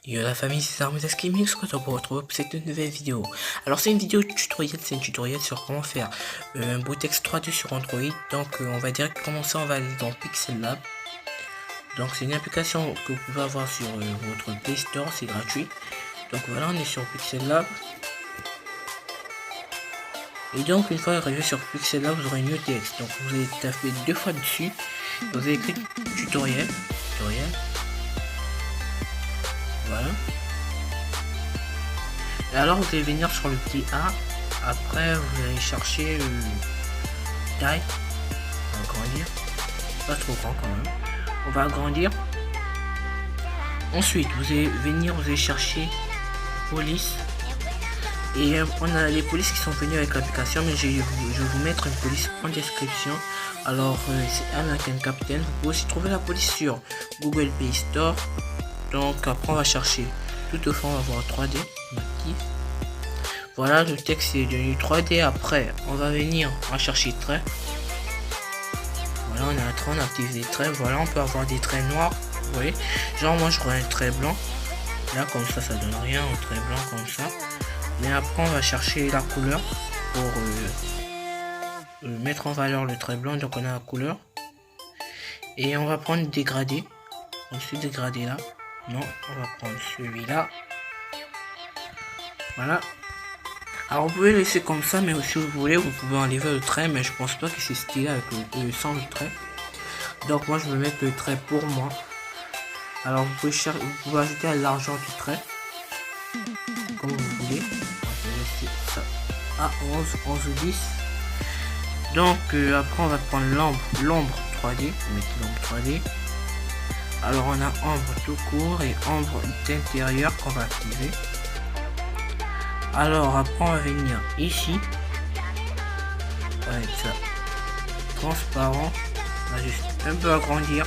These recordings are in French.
Yo la famille, c'est Armezas Gaming, ce qu'on se retrouve pour cette nouvelle vidéo. Alors c'est une vidéo tutoriel, c'est un tutoriel sur comment faire un beau texte 3D sur Android. Donc on va direct commencer, on va aller dans Pixel Lab. Donc c'est une application que vous pouvez avoir sur votre Play Store, c'est gratuit. Donc voilà, on est sur Pixel Lab. Et donc une fois arrivé sur Pixel Lab, vous aurez un new texte. Donc vous allez taper deux fois dessus, vous avez écrit tutoriel. Voilà. Et alors vous allez venir sur le petit A. Après vous allez chercher taille. On va agrandir. Pas trop grand quand même. On va agrandir. Ensuite vous allez venir, vous allez chercher police. Et on a les polices qui sont venues avec l'application, mais je vais vous mettre une police en description. Alors c'est Anakin Captain. Vous pouvez aussi trouver la police sur Google Play Store. Donc après on va chercher tout au fond, on va voir 3D, on active. Voilà, le texte est devenu 3D. Après on va venir, on va chercher traits. Voilà, on a un trait, on active des traits. Voilà, on peut avoir des traits noirs, vous voyez. Genre moi je vois un trait blanc. Là comme ça, ça donne rien, un trait blanc comme ça. Mais après on va chercher la couleur pour mettre en valeur le trait blanc. Donc on a la couleur. Et on va prendre dégradé. Ensuite dégradé là. Non, on va prendre celui-là. Voilà. Alors vous pouvez laisser comme ça, mais si vous voulez, vous pouvez enlever le trait, mais je pense pas que c'est stylé avec sans le trait. Donc moi je vais mettre le trait pour moi. Alors vous pouvez ajouter à l'argent du trait, comme vous voulez. Je vais laisser ça à 11 ou 10. Donc après on va prendre l'ombre 3D. Mettre l'ombre 3D. Alors on a ombre tout court et ombre d'intérieur qu'on va activer. Alors après on va venir ici avec ça transparent, on va juste un peu agrandir.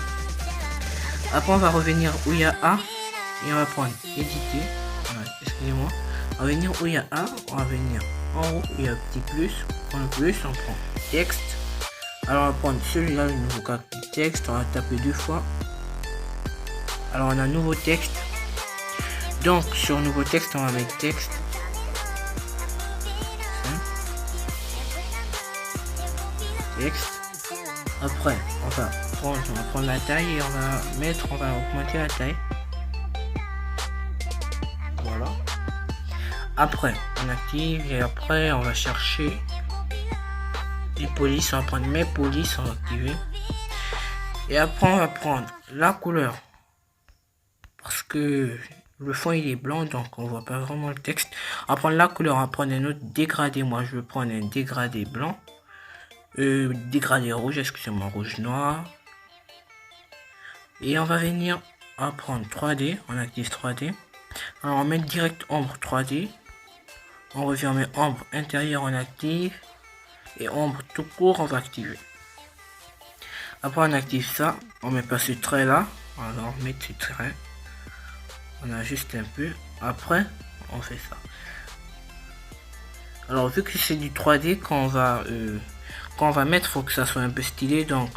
Après on va revenir où il y a A et on va prendre éditer. Excusez-moi, on va venir où il y a A, on va venir en haut où il y a un petit plus, on prend le plus, on prend texte. Alors on va prendre celui-là, le nouveau caractère texte, on va taper deux fois. Alors on a un nouveau texte. Donc sur nouveau texte on va mettre texte. Texte. Après on va prendre la taille et on va augmenter la taille. Voilà. Après on active et après on va chercher les polices. On va prendre mes polices, on va activer. Et après on va prendre la couleur. Parce que le fond il est blanc, donc on voit pas vraiment le texte. On va prendre la couleur, on va prendre un autre dégradé. Moi je vais prendre un dégradé blanc. Dégradé rouge, excusez-moi, rouge noir. Et on va venir, on va prendre 3D, on active 3D. Alors on met direct ombre 3D. On revient, on met ombre intérieur, on active. Et ombre tout court, on va activer. Après on active ça, on met pas ce trait là. On va remettre ce trait. On ajuste un peu. Après on fait ça. Alors vu que c'est du 3D, quand on va mettre, faut que ça soit un peu stylé. Donc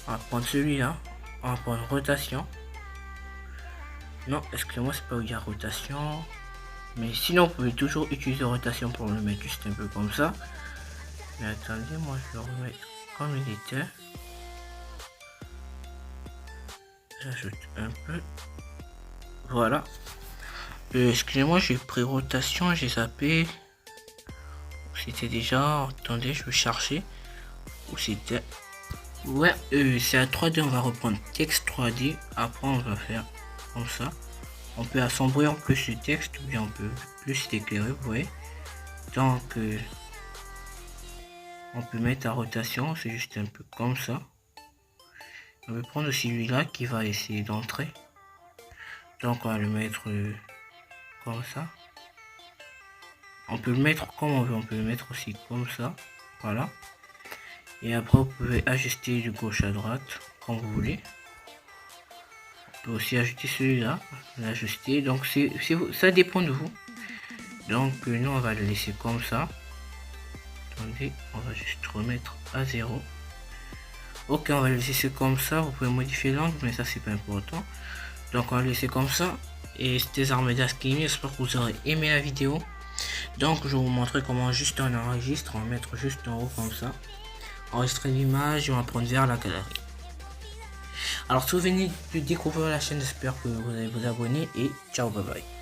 on va prendre celui-là. On va prendre rotation. Non, excusez-moi, c'est pas où il y a rotation. Mais sinon vous pouvez toujours utiliser rotation pour le mettre juste un peu comme ça. Mais attendez, moi je le remets comme il était. J'ajoute un peu. Voilà. Excusez-moi, j'ai pris rotation, j'ai zappé. C'était déjà. Attendez, je vais chercher. Où c'était. Ouais, c'est à 3D, on va reprendre texte 3D. Après, on va faire comme ça. On peut assombrir en plus le texte, ou bien on peut plus l'éclairer, vous voyez. Donc, on peut mettre à rotation, c'est juste un peu comme ça. On va prendre celui-là qui va essayer d'entrer. Donc on va le mettre comme ça. On peut le mettre comme on veut, on peut le mettre aussi comme ça. Voilà. Et après vous pouvez ajuster de gauche à droite comme vous voulez. On peut aussi ajouter celui-là, l'ajuster. Donc ça dépend de vous. Donc nous on va le laisser comme ça. Attendez, on va juste remettre à 0. Ok, on va le laisser comme ça. Vous pouvez modifier l'angle, mais ça c'est pas important. Donc on va le laisser comme ça. et c'était Armeda Gaming. J'espère que vous aurez aimé la vidéo. Donc je vais vous montrer comment juste on enregistre. On va mettre juste en haut comme ça. Enregistrer l'image et on va prendre vers la galerie. Alors si vous venez de découvrir la chaîne, j'espère que vous allez vous abonner et ciao, bye bye.